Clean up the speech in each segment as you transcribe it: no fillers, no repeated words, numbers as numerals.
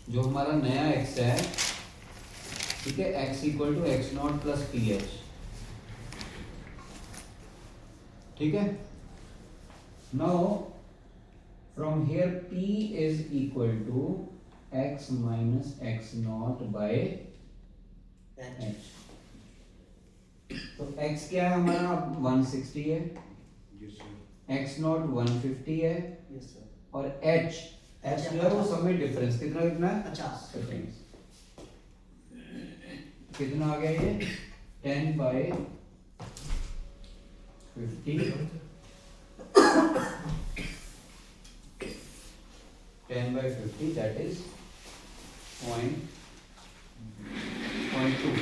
जो हमारा नया x है, ठीक है, x equal to x not plus P H, ठीक है। Now from here p is equal to x minus x not by h। तो x क्या है हमारा, 160 है, x नॉट 150 है, और h जो है वो सब में डिफरेंस कितना कितना है, 50। कितना आ गया ये, 10 bye 50, 10 by 50 that is point 0.2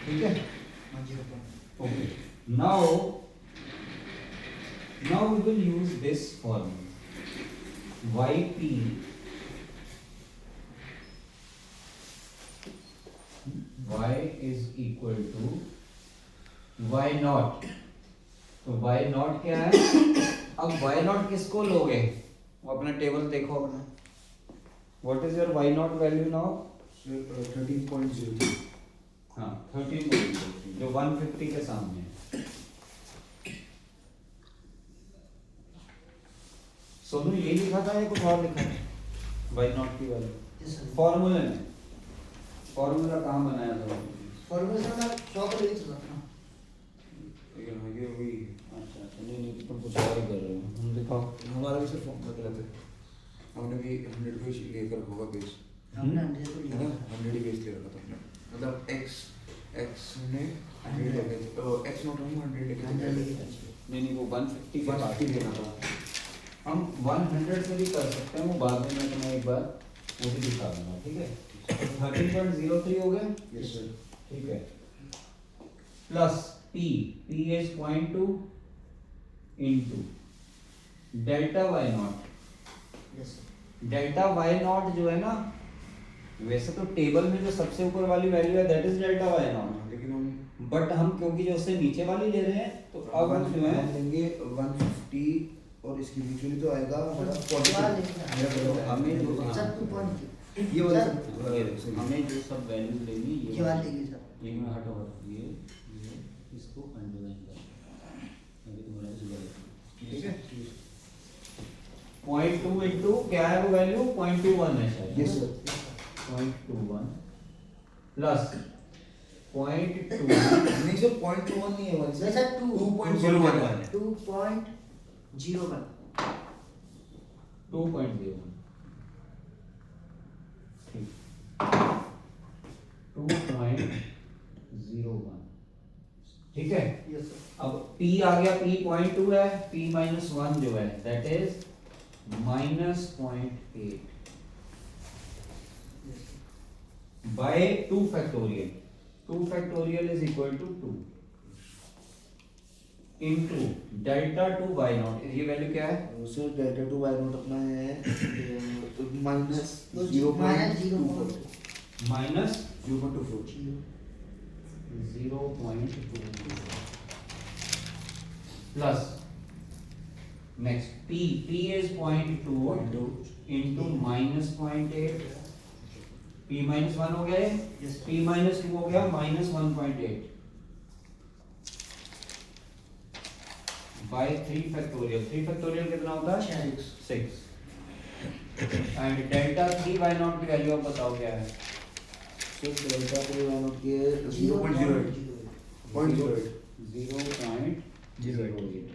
ठीक है। Okay, now we will use this formula yp y is equal to y naught। तो y naught क्या है, अब y naught किसको लोगे, वो अपना टेबल देखो अपना, what is your y naught value now, 13.03। हाँ 13.03 जो 150 के सामने है। सोनू ये लिखा था या कुछ और लिखा है y naught की वैल्यू फॉर्मूले में, फॉर्मूला कहाँ बनाया था, फॉर्मूला से मैं 100 पर लिख सकता हूं। ये वही अच्छा अच्छा, नहीं तुम कुछ और ही कर रहे हो, हम दिखाओ। हमारा भी सिर्फ फॉर्मूला गलत है, हमने भी 100 पे लेकर होगा बेस, हमने 100 को है ना, लिखा 100 ही बेस ले रखा था हमने, मतलब x ने 100 लेके तो x नॉट हम 100 लेके नहीं वो 150 के बाद 150 लेना था। हम 100 से भी कर सकते हैं, वो बाद में मैं तुम्हें एक बार वो भी दिखा दूंगा, ठीक है। 13.03 हो गया, यस सर। ठीक है, plus p is 0.2 into delta y not. Yes delta y not जो है ना, वैसे तो टेबल में जो सबसे ऊपर वाली वैल्यू है that is delta y not, लेकिन हम बट हम क्योंकि जो उससे नीचे वाली ले रहे हैं तो अब हम जो है लेंगे 150 और इसकी बीच तो आएगा हमारा 40। हमें जो सर 2.2 ये वाला हमें जो सब वैल्यू लेनी ये वाला लेंगे सर। ये में हटो हटो ये इसको अंडरलाइन कर, अभी तुम्हारा इस बार ठीक है। 0.2 इनटू क्या है वो वैल्यू, 0.21 है शायद, यस सर। 0.21 प्लस 0.2 नहीं सर 0.21 नहीं है वन नहीं सर 2.01 है। 2.01 2.01 ठीक, 2.01 ठीक है। Yes sir. अब p आ गया, p 0.2 है, p माइनस 1 जो है that is minus 0.8 by 2 factorial. 2 factorial is equal to 2 into delta 2 y not, ये वैल्यू क्या है, सर डेल्टा 2 y नॉट अपना है minus minus 0.24 minus 0.24 0.2 plus next p is 0.2 into minus 0.8, p minus 1 हो गया ये, Yes. p minus 2 हो गया minus 1.8 by 3 factorial। 3 factorial कितना होता है, 6 and delta 3 y naught की वैल्यू आप बताओ क्या है, सर डेल्टा 2 y नॉट के 0.08 0.08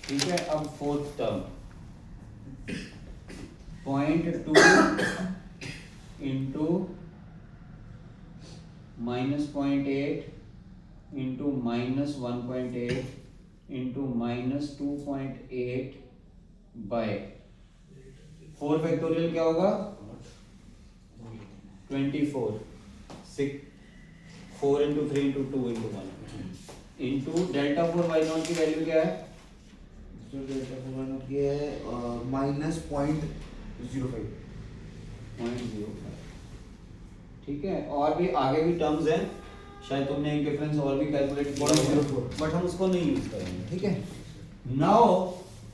ठीक है। अब fourth term 0.2 into minus 0.8 into minus 1.8 into minus 2.8 by 4 factorial क्या होगा 24 6 4 into 3 into 2 into 1 into delta 4 y not की वैल्यू क्या है, सर डेल्टा 4 y नॉट के है माइनस 0.05 ठीक है। और भी आगे भी टर्म्स हैं, शायद तुमने एक डिफरेंस और भी कैलकुलेट किया 0.04 बट हम उसको नहीं यूज करेंगे, ठीक है। नाउ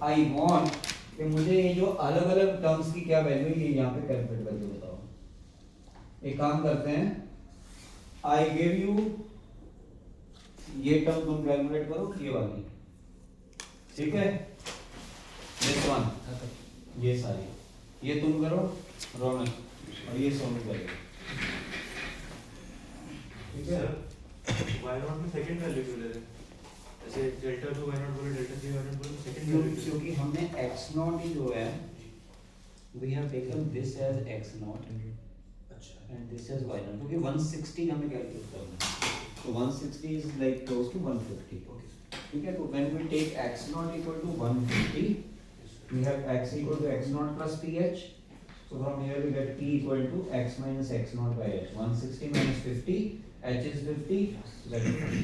आई वांट कि मुझे ये जो अलग अलग टर्म्स की क्या वैल्यू है ये यहाँ पे कैलकुलेट करके बताओ। एक काम करते हैं, आई गिव यू ये टर्म तुम कैलकुलेट करो ये वाली, ठीक है, दिस वन, ये सारी ये तुम करो रौनक, और ये सोनू करेगा, ठीक है। वाई नॉट में सेकंड वैल्यू क्यों ले रहे हैं? जैसे डेल्टा 2 वाई नॉट बोले, डेल्टा 3 वाई नॉट बोले, सेकंड वैल्यू क्योंकि हमने x नॉट ही जो है we have taken this as x naught अच्छा and this as y naught, क्योंकि 160 हमें कैलकुलेट करना है, तो 160 is like close to 150, okay ठीक है। तो when we take x naught equal to 150 we have x equal to x naught plus ph, so from here we get p equal to x minus x naught by h, 160 minus 50, h is 50, that is 50.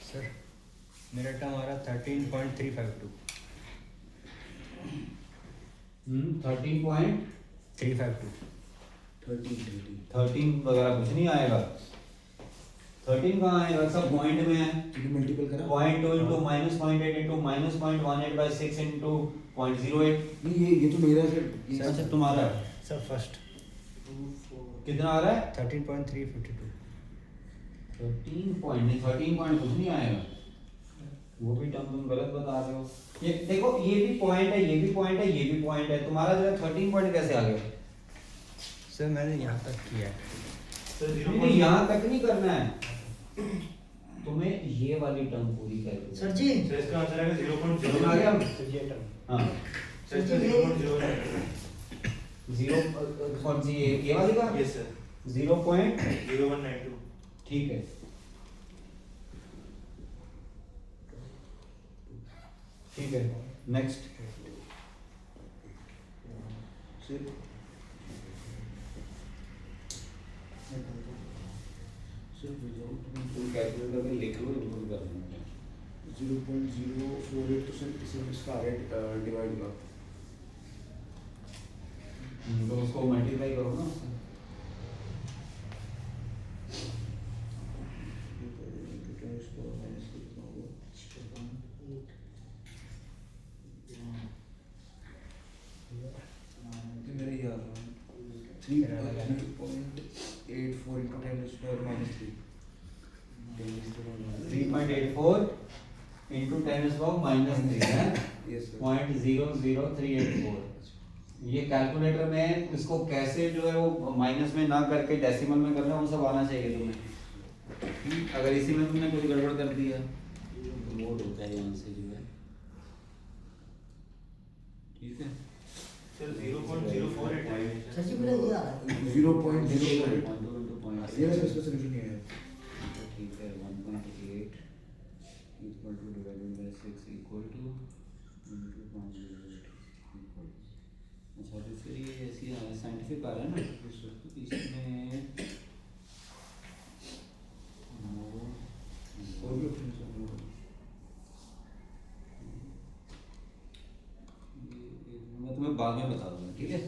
Sir मेरा term आ रहा 13.352 13 वगैरह कुछ नहीं आएगा, 13 कहाँ आएगा, सब point में है, मल्टीपल करा 0.2 into -0.8 into -0.18/6 into 0.08, नहीं ये तो मेरा सर अच्छा तुम्हारा है। सर फर्स्ट कितना आ रहा है? 13.352 13 पॉइंट नहीं, 13 पॉइंट कुछ नहीं आएगा, वो भी टर्म तुम गलत बता रहे हो। ये देखो ये भी पॉइंट है, ये भी पॉइंट है, ये भी पॉइंट है, तुम्हारा जो है 13 पॉइंट कैसे आ गया? सर मैंने यहाँ तक किया है। सर नहीं यहाँ तक नहीं करना है, तुम्हें ये वाली टर्म पूरी करनी है। सर जी सर इसका आंसर आएगा 0.0 समझ आ गया? सर ये टर्म हाँ सर इसका 0.0 है। 0 कौन सी ये वाली का? यस सर 0.0192, 0192 ठीक है, ठीक है, नेक्स्ट। तुम कैलकुलेट करके लिख लो, इम्प्रूव कर लेंगे। 0.048 तो सर इसे इसका आ रहा है डिवाइड का तो उसको मल्टीप्लाई करो ना उससे। मेरे ये आ रहा है 3.84 into 10 is power minus 3 3.84 into 10 is power minus 3 है, yes sir 0.00384। ये कैलकुलेटर में इसको कैसे जो है वो माइनस में ना करके डेसिमल में करना है, वो सब आना चाहिए तुम्हें। अगर इसी में तुमने कुछ गड़बड़ कर दिया तो मोड होता है यहाँ से जो है, ठीक है। सर 0.048 है। सर जी मेरा ये आ रहा है 0.0 ये सर इसका सॉल्यूशन ये है ठीक है 1.8 equal to divided by 6 equal to into 0.08 equal, अच्छा तो फिर ये ऐसी साइंटिफिक आ रहा है ना, तो इसमें और भी ऑप्शन है मैं तुम्हें बाद में बता दूंगा, ठीक है।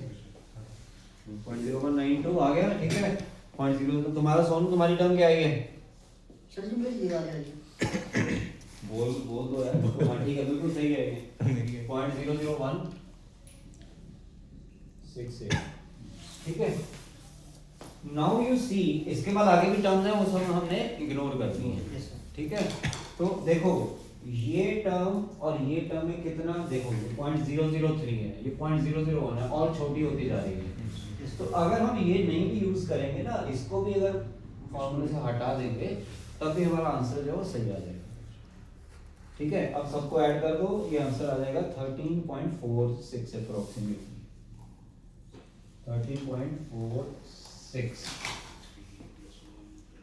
0.0192 आ गया, ठीक है। 0.0 तो तुम्हारा सोनू तुम्हारी टर्म क्या आई है? सर जी मेरा ये आ रहा है बोल दो यार, हाँ ठीक है बिल्कुल सही है ये 0.00168, ठीक है। नाउ यू सी इसके बाद आगे भी टर्म्स हैं वो सब हमने इग्नोर कर दी है, Yes, sir. ठीक है। तो देखो ये टर्म और ये टर्म में कितना, देखो 0.003 है, ये 0.001 है और छोटी होती जा रही है। तो अगर हम ये नहीं भी यूज करेंगे ना, इसको भी अगर फॉर्मूले से हटा देंगे तब भी हमारा आंसर जो है वो सही आ जाएगा, ठीक है। अब सबको ऐड कर दो, ये आंसर आ जाएगा 13.46 अप्रोक्सीमेटली 13.46,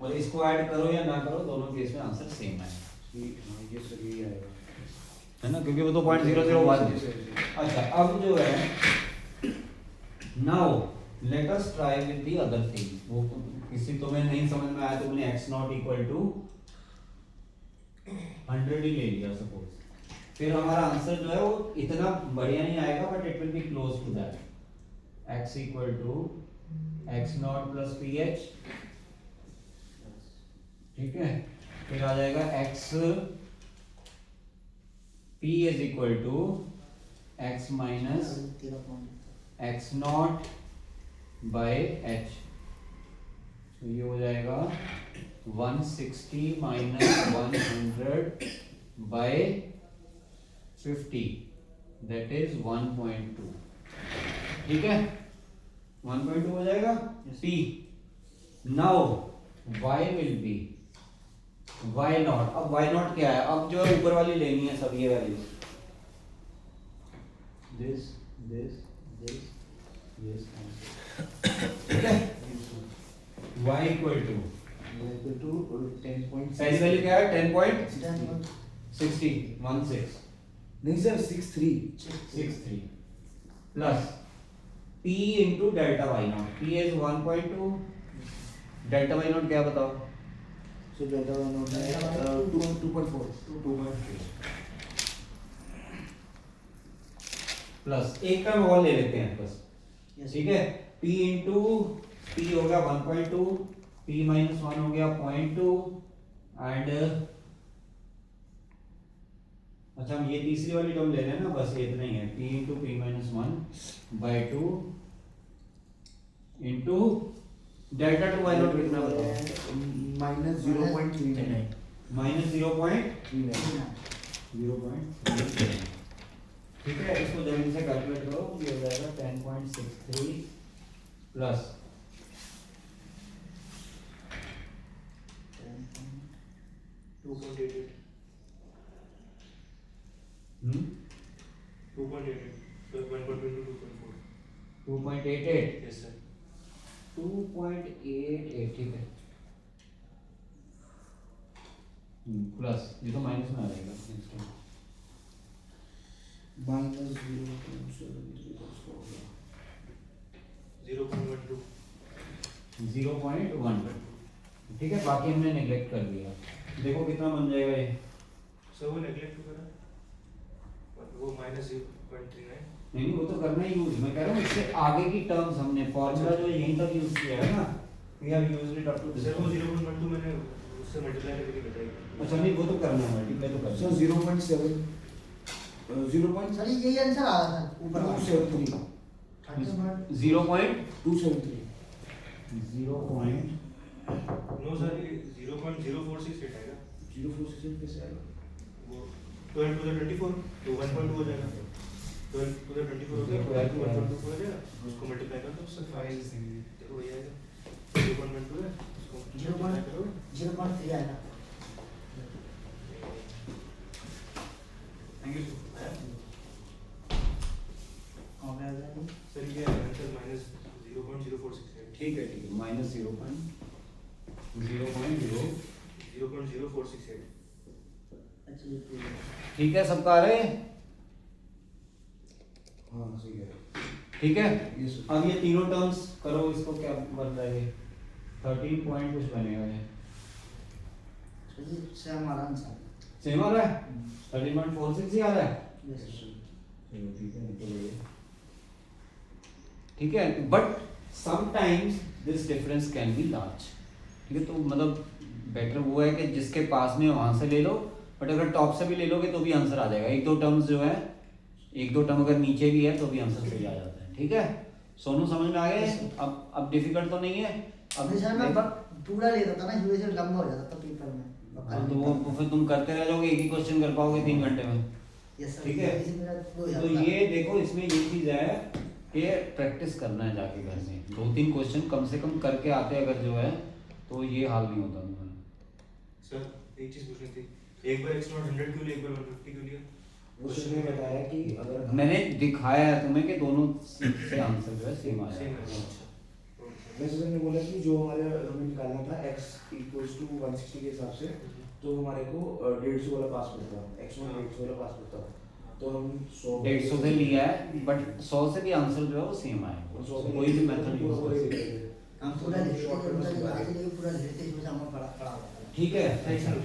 और इसको ऐड करो या ना करो दोनों केस में आंसर सेम है। ये सर यही आएगा है ना, क्योंकि वो तो 0.001 है। सर, जी। अच्छा अब जो है now let us try with the other thing. वो किसी तुम्हें नहीं समझ में आया तो तुमने x नॉट इक्वल टू 100 ही ले लिया सपोज, फिर हमारा आंसर जो है वो इतना बढ़िया नहीं आएगा but it will be close to that. x equal to x not plus P H, ठीक है, फिर आ जाएगा x p is equal to x minus तेरा point x not by h, तो ये हो जाएगा 160 माइनस 100 बाय 50 दैट इज 1.2, ठीक है, 1.2 हो जाएगा। p now y will be y not, अब y नॉट क्या है, अब जो है ऊपर वाली लेनी है सब ये values, this this this this, ठीक है, y इक्वल टू पहली वैल्यू क्या है 10.60 नहीं sir 63 63 plus p into delta y not, p is 1.2, delta y not क्या बताओ, सो डेल्टा 1 है 2.4 प्लस एक का और ले लेते हैं बस, Yes. ठीक है, p इंटू p हो गया 1.2, p माइनस 1 हो गया 0.2 एंड अच्छा हम ये तीसरी वाली टर्म ले रहे हैं ना, बस ये इतना ही है, p into p minus 1 by 2 into delta 2 y not कितना बताओ, माइनस 0.39 माइनस 0.39, 0.39 ठीक है, इसको जल्दी से कैलकुलेट करो, ये हो जाएगा 10.63 plus 2.88 2.88 plus 1.2 into 2.4 2.88 yes sir 2.88, ठीक है, प्लस ये तो माइनस में आ जाएगा नेक्स्ट टाइम, माइनस 0.12 0.1, ठीक है, बाकी हमने नेग्लेक्ट कर दिया, देखो कितना बन जाएगा ये, सर वो नेगलेक्ट करा वो माइनस 0.39 नहीं वो तो करना ही यूज, मैं कह रहा हूँ इससे आगे की टर्म्स हमने फॉर्मूला जो यहीं तक यूज किया है ना, we have used it up to this, sir वो 0.12 मैंने उससे मल्टीप्लाई करके बताई अच्छा नहीं वो तो करना है, ठीक है, तो करना सर 0.7 सर यही आंसर आ रहा था ऊपर वाला 0.273 0.273 नो सर ये 0.0468 आएगा 0.467 कैसे आएगा वो 12 to the 24 तो 1.2 हो जाएगा 12 to the 24 हो गया 1.2 हो जाएगा उसको मल्टीप्लाई कर दो उससे 5 देखो ये आएगा 0.12 है उसको मल्टीप्लाई करो 0.3 आएगा। थैंक यू और क्या आ जाएगा? सर ये आंसर माइनस 0.0468 ठीक है माइनस 0.0468, अच्छा ये तो ठीक है, सबका आ रहे हैं, हाँ सही है ठीक है, ये सर अब ये तीनों टर्म्स करो, इसको क्या बन रहा है 13 पॉइंट कुछ बनेगा ये, चलिए से हमारा आंसर सेम आ रहा है 13.46 ही आ रहा है, यस सर चलो ठीक है, निकल गए, ठीक है, but sometimes this difference can be large, ठीक है, तो मतलब बेटर वो है कि जिसके पास में वहां से ले लो, बट अगर टॉप से भी ले लोगे तो भी आंसर आ जाएगा, एक दो टर्म्स जो है, एक दो टर्म अगर नीचे भी है तो भी आंसर सही आ जाता है, ठीक है, सोनू समझ में आ गए, अब डिफिकल्ट तो नहीं है, अब सर मैं पूरा ले रहा था ना, यूएस लंबा हो जाता था पेपर में, तो वो फिर तुम करते रह जाओगे, एक ही क्वेश्चन कर पाओगे 3 घंटे में, यस सर ठीक है, इसी मेरा वो हो तो जाता ये देखो इसमें ये चीज है कि प्रैक्टिस करना है जाके घर में, 2-3 क्वेश्चन कम से कम करके आते अगर जो है तो ये हाल नहीं होता तुम्हारा। सर एक चीज पूछनी थी, एक बार x नॉट 100 क्यों लिया, एक बार 150 क्यों लिया? उसने बताया कि अगर मैंने दिखाया है तुम्हें कि दोनों से आंसर जो है सेम आ सेम जाएगा। है वैसे सर ने बोला कि जो हमारे हमें निकालना था x इक्वल्स टू 160 के हिसाब से तो हमारे को 150 वाला पास मिलता है, x नॉट 150 वाला पास मिलता है। तो हम 100 150 से लिया है बट 100 से भी आंसर जो है वो सेम आएगा, कोई भी मेथड यूज कर सकते हैं। हम पूरा लेते हैं, पूरा लेते हैं, इसमें से हमें पड़ा पड़ा होगा। ठीक है। सही सर